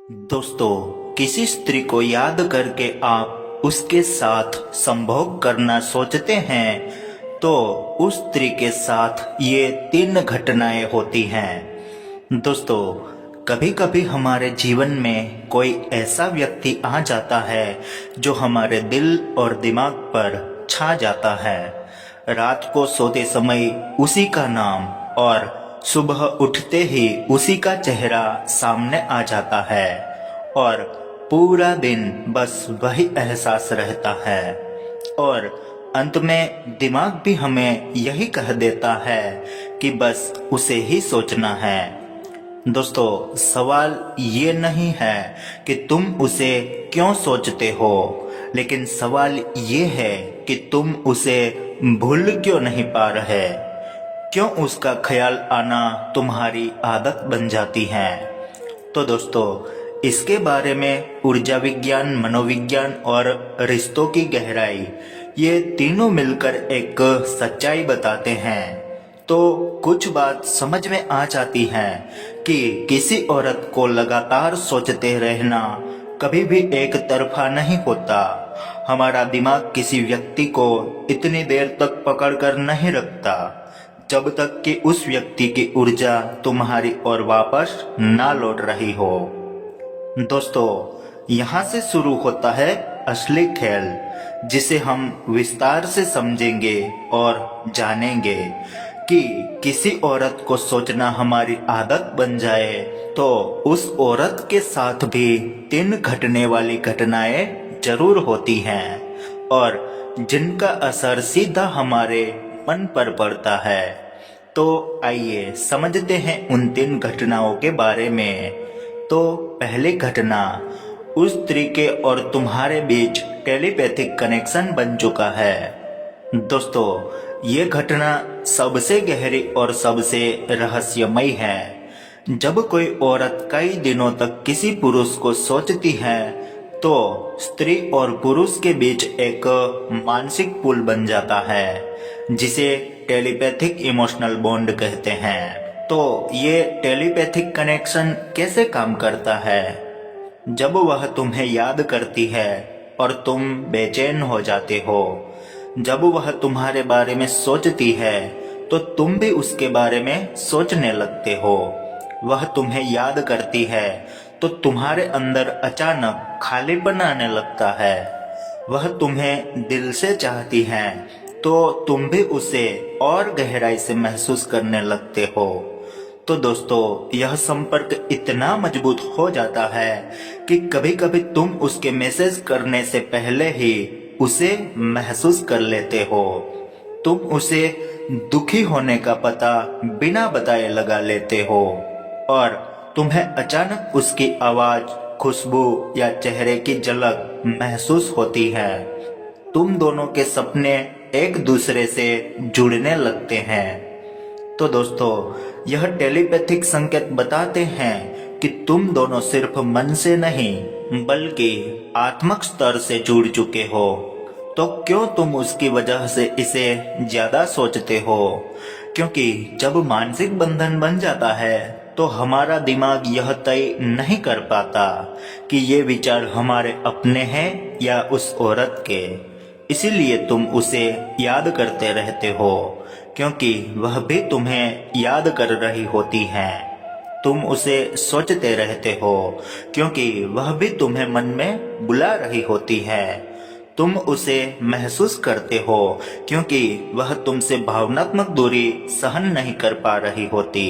दोस्तों, किसी स्त्री को याद करके आप उसके साथ संभोग करना सोचते हैं तो उस स्त्री के साथ ये 3 घटनाएं होती हैं। दोस्तों, कभी कभी हमारे जीवन में कोई ऐसा व्यक्ति आ जाता है जो हमारे दिल और दिमाग पर छा जाता है। रात को सोते समय उसी का नाम और सुबह उठते ही उसी का चेहरा सामने आ जाता है और पूरा दिन बस वही एहसास रहता है और अंत में दिमाग भी हमें यही कह देता है कि बस उसे ही सोचना है। दोस्तों, सवाल ये नहीं है कि तुम उसे क्यों सोचते हो, लेकिन सवाल ये है कि तुम उसे भूल क्यों नहीं पा रहे। क्यों उसका ख्याल आना तुम्हारी आदत बन जाती है। तो दोस्तों, इसके बारे में ऊर्जा विज्ञान, मनोविज्ञान और रिश्तों की गहराई, ये तीनों मिलकर एक सच्चाई बताते हैं। तो कुछ बात समझ में आ जाती है कि किसी औरत को लगातार सोचते रहना कभी भी एक तरफा नहीं होता। हमारा दिमाग किसी व्यक्ति को इतनी देर तक पकड़ कर नहीं रखता जब तक कि उस व्यक्ति की ऊर्जा तुम्हारी ओर वापस ना लौट रही हो। दोस्तों, यहाँ से शुरू होता है असली खेल, जिसे हम विस्तार से समझेंगे और जानेंगे कि किसी औरत को सोचना हमारी आदत बन जाए तो उस औरत के साथ भी 3 घटने वाली घटनाएं जरूर होती हैं और जिनका असर सीधा हमारे मन पर पड़ता है। तो आइए समझते हैं उन 3 घटनाओं के बारे में। तो पहली घटना, उस स्त्री के और तुम्हारे बीच टेलीपैथिक कनेक्शन बन चुका है। दोस्तों, ये घटना सबसे गहरी और सबसे रहस्यमयी है। जब कोई औरत कई दिनों तक किसी पुरुष को सोचती है तो स्त्री और पुरुष के बीच एक मानसिक पुल बन जाता है, जिसे टेलीपैथिक इमोशनल बॉन्ड कहते हैं। तो ये टेलीपैथिक कनेक्शन कैसे काम करता है? जब वह तुम्हें याद करती है और तुम बेचैन हो जाते हो, जब वह तुम्हारे बारे में सोचती है तो तुम भी उसके बारे में सोचने लगते हो। वह तुम्हें याद करती है तो तुम्हारे अंदर अचानक खालीपन आने लगता है। वह तुम्हें दिल से चाहती है तो तुम भी उसे और गहराई से महसूस करने लगते हो। तो दोस्तों, यह संपर्क इतना मजबूत हो जाता है कि कभी-कभी तुम उसके मैसेज करने से पहले ही उसे महसूस कर लेते हो। तुम उसे दुखी होने का पता बिना बताए लगा लेते हो और तुम्हें अचानक उसकी आवाज, खुशबू या चेहरे की झलक महसूस होती है। तुम दोनों के सपने एक दूसरे से जुड़ने लगते हैं। तो दोस्तों, यह टेलीपैथिक संकेत बताते हैं कि तुम दोनों सिर्फ मन से नहीं बल्कि आत्मिक स्तर से जुड़ चुके हो। तो क्यों तुम उसकी वजह से इसे ज्यादा सोचते हो? क्योंकि जब मानसिक बंधन बन जाता है तो हमारा दिमाग यह तय नहीं कर पाता कि ये विचार हमारे अपने हैं या उस औरत के। इसीलिए तुम उसे याद करते रहते हो, क्योंकि वह भी तुम्हें याद कर रही होती है। तुम उसे सोचते रहते हो क्योंकि वह भी तुम्हें मन में बुला रही होती है। तुम उसे महसूस करते हो क्योंकि वह तुमसे भावनात्मक दूरी सहन नहीं कर पा रही होती।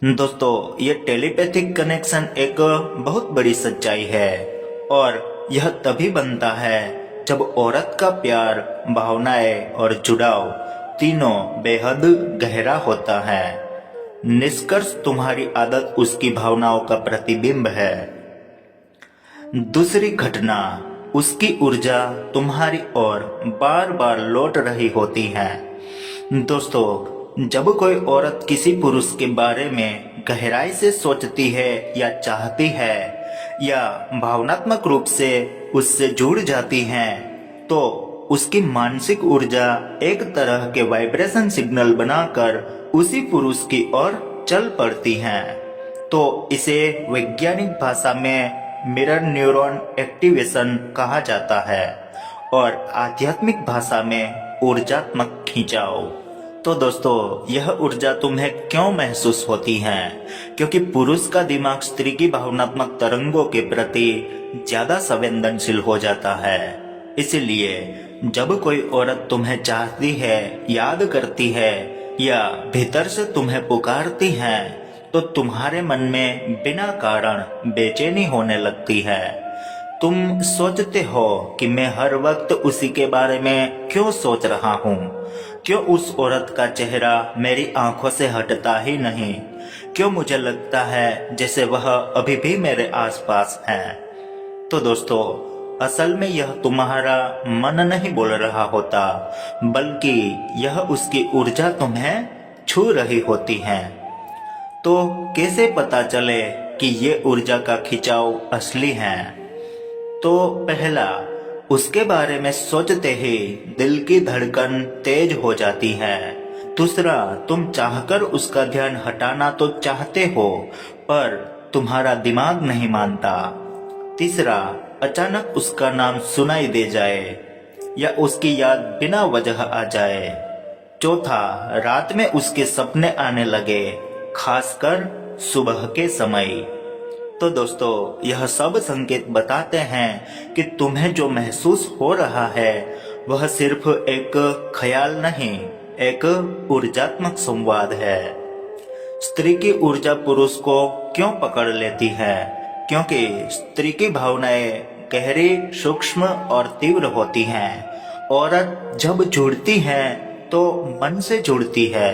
दोस्तों, ये टेलीपैथिक कनेक्शन एक बहुत बड़ी सच्चाई है और यह तभी बनता है जब औरत का प्यार, भावनाएं और जुड़ाव तीनों बेहद गहरा होता है। निष्कर्ष, तुम्हारी आदत उसकी भावनाओं का प्रतिबिंब है। दूसरी घटना, उसकी ऊर्जा तुम्हारी ओर बार बार लौट रही होती है। दोस्तों, जब कोई औरत किसी पुरुष के बारे में गहराई से सोचती है या चाहती है या भावनात्मक रूप से उससे जुड़ जाती है तो उसकी मानसिक ऊर्जा एक तरह के वाइब्रेशन सिग्नल बनाकर उसी पुरुष की ओर चल पड़ती है। तो इसे वैज्ञानिक भाषा में मिरर न्यूरॉन एक्टिवेशन कहा जाता है और आध्यात्मिक भाषा में ऊर्जात्मक खिंचाव। तो दोस्तों, यह ऊर्जा तुम्हें क्यों महसूस होती है? क्योंकि पुरुष का दिमाग स्त्री की भावनात्मक तरंगों के प्रति ज्यादा संवेदनशील हो जाता है। इसलिए जब कोई औरत तुम्हें चाहती है, याद करती है या भीतर से तुम्हें पुकारती है, तो तुम्हारे मन में बिना कारण बेचैनी होने लगती है। तुम सोचते हो कि मैं हर वक्त उसी के बारे में क्यों सोच रहा हूँ? क्यों उस औरत का चेहरा मेरी आंखों से हटता ही नहीं? क्यों मुझे लगता है जैसे वह अभी भी मेरे आसपास है? तो दोस्तों, असल में यह तुम्हारा मन नहीं बोल रहा होता, बल्कि यह उसकी ऊर्जा तुम्हें छू रही होती है। तो कैसे पता चले कि ये ऊर्जा का खिंचाव असली है? तो पहला, उसके बारे में सोचते ही दिल की धड़कन तेज हो जाती है। दूसरा, तुम चाहकर उसका ध्यान हटाना तो चाहते हो, पर तुम्हारा दिमाग नहीं मानता। तीसरा, अचानक उसका नाम सुनाई दे जाए या उसकी याद बिना वजह आ जाए। चौथा, रात में उसके सपने आने लगे, खासकर सुबह के समय। तो दोस्तों, यह सब संकेत बताते हैं कि तुम्हें जो महसूस हो रहा है वह सिर्फ एक ख्याल नहीं, एक ऊर्जात्मक संवाद है। स्त्री की ऊर्जा पुरुष को क्यों पकड़ लेती है? क्योंकि स्त्री की भावनाएं गहरी, सूक्ष्म और तीव्र होती हैं। औरत जब जुड़ती है तो मन से जुड़ती है,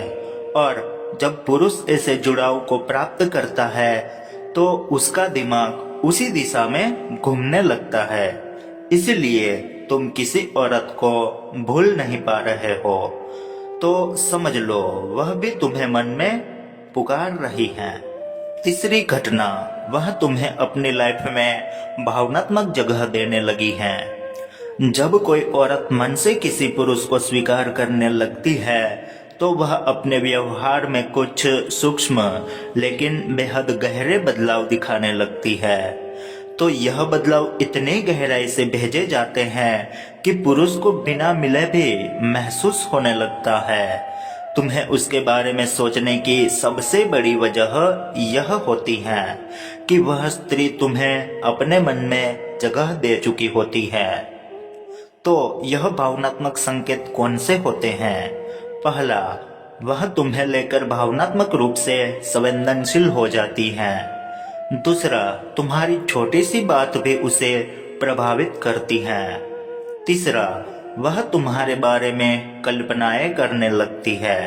और जब पुरुष ऐसे जुड़ाव को प्राप्त करता है तो उसका दिमाग उसी दिशा में घूमने लगता है। इसलिए तुम किसी औरत को भूल नहीं पा रहे हो, तो समझ लो वह भी तुम्हें मन में पुकार रही है। तीसरी घटना, वह तुम्हें अपनी लाइफ में भावनात्मक जगह देने लगी है। जब कोई औरत मन से किसी पुरुष को स्वीकार करने लगती है तो वह अपने व्यवहार में कुछ सूक्ष्म लेकिन बेहद गहरे बदलाव दिखाने लगती है। तो यह बदलाव इतने गहराई से भेजे जाते हैं कि पुरुष को बिना मिले भी महसूस होने लगता है। तुम्हें उसके बारे में सोचने की सबसे बड़ी वजह यह होती है कि वह स्त्री तुम्हें अपने मन में जगह दे चुकी होती है। तो यह भावनात्मक संकेत कौन से होते हैं? पहला, वह तुम्हें लेकर भावनात्मक रूप से संवेदनशील हो जाती है। दूसरा, तुम्हारी छोटी सी बात भी उसे प्रभावित करती है। तीसरा, वह तुम्हारे बारे में कल्पनाएं करने लगती है।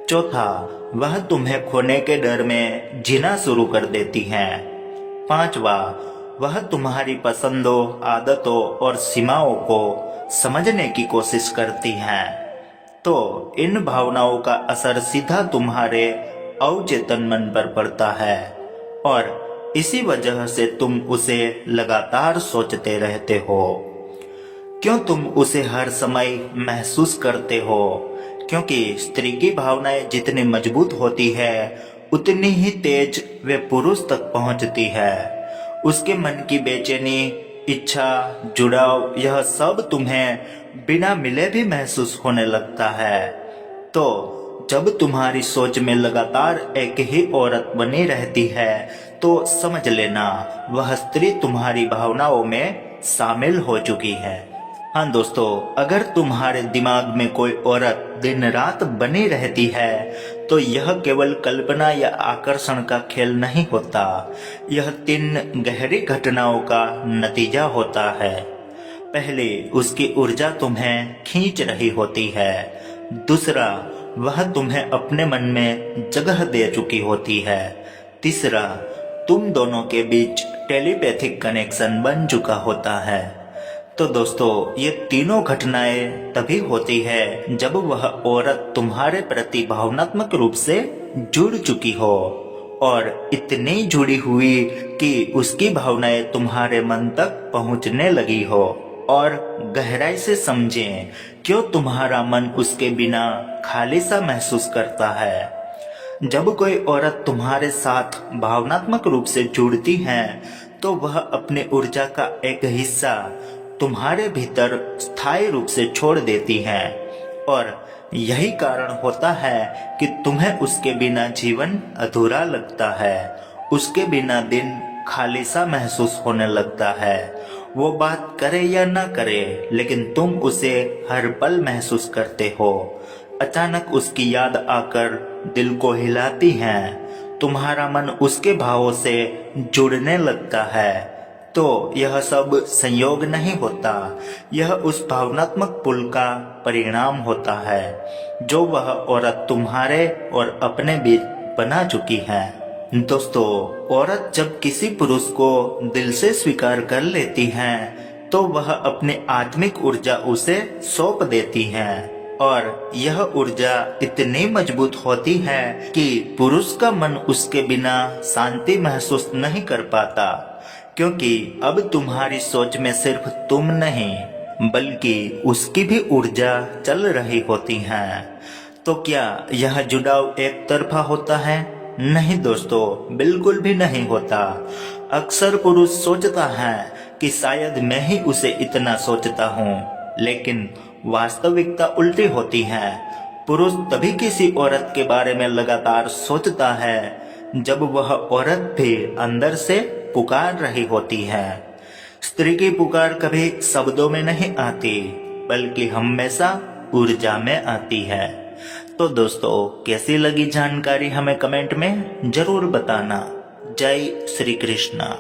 चौथा, वह तुम्हें खोने के डर में जीना शुरू कर देती है। पांचवा, वह तुम्हारी पसंदों, आदतों और सीमाओं को समझने की कोशिश करती है। तो इन भावनाओं का असर सीधा तुम्हारे अवचेतन मन पर पड़ता है, और इसी वजह से तुम उसे लगातार सोचते रहते हो। क्यों तुम उसे हर समय महसूस करते हो? क्योंकि स्त्री की भावनाएं जितनी मजबूत होती है उतनी ही तेज वे पुरुष तक पहुंचती है। उसके मन की बेचैनी, इच्छा, जुड़ाव, यह सब तुम्हें बिना मिले भी महसूस होने लगता है। तो जब तुम्हारी सोच में लगातार एक ही औरत बनी रहती है तो समझ लेना वह स्त्री तुम्हारी भावनाओं में शामिल हो चुकी है। हाँ दोस्तों, अगर तुम्हारे दिमाग में कोई औरत दिन रात बनी रहती है तो यह केवल कल्पना या आकर्षण का खेल नहीं होता, यह 3 गहरी घटनाओं का नतीजा होता है। पहले, उसकी ऊर्जा तुम्हें खींच रही होती है। दूसरा, वह तुम्हें अपने मन में जगह दे चुकी होती है। तीसरा, तुम दोनों के बीच टेलीपैथिक कनेक्शन बन चुका होता है। तो दोस्तों, ये तीनों घटनाएं तभी होती है जब वह औरत तुम्हारे प्रति भावनात्मक रूप से जुड़ चुकी हो, और इतनी जुड़ी हुई कि उसकी भावनाएं तुम्हारे मन तक पहुंचने लगी हो। और गहराई से समझें, क्यों तुम्हारा मन उसके बिना खाली सा महसूस करता है? जब कोई औरत तुम्हारे साथ भावनात्मक रूप से जुड़ती है तो वह अपनी ऊर्जा का एक हिस्सा तुम्हारे भीतर स्थायी रूप से छोड़ देती है और यही कारण होता है कि तुम्हें उसके बिना जीवन अधूरा लगता है। उसके बिना दिन खाली सा महसूस होने लगता है। वो बात करे या ना करे लेकिन तुम उसे हर पल महसूस करते हो। अचानक उसकी याद आकर दिल को हिलाती है। तुम्हारा मन उसके भावों से जुड़ने लगता है। तो यह सब संयोग नहीं होता, यह उस भावनात्मक पुल का परिणाम होता है जो वह औरत तुम्हारे और अपने बीच बना चुकी है। दोस्तों, औरत जब किसी पुरुष को दिल से स्वीकार कर लेती है तो वह अपनी आत्मिक ऊर्जा उसे सौंप देती है और यह ऊर्जा इतनी मजबूत होती है कि पुरुष का मन उसके बिना शांति महसूस नहीं कर पाता, क्योंकि अब तुम्हारी सोच में सिर्फ तुम नहीं बल्कि उसकी भी ऊर्जा चल रही होती है। तो क्या यह जुड़ाव एक तरफा होता है? नहीं दोस्तों, बिल्कुल भी नहीं होता। अक्सर पुरुष सोचता है कि शायद मैं ही उसे इतना सोचता हूँ, लेकिन वास्तविकता उल्टी होती है। पुरुष तभी किसी औरत के बारे में लगातार सोचता है जब वह औरत भी अंदर से पुकार रही होती है। स्त्री की पुकार कभी शब्दों में नहीं आती बल्कि हमेशा ऊर्जा में आती है। तो दोस्तों, कैसी लगी जानकारी हमें कमेंट में जरूर बताना। जय श्री कृष्ण।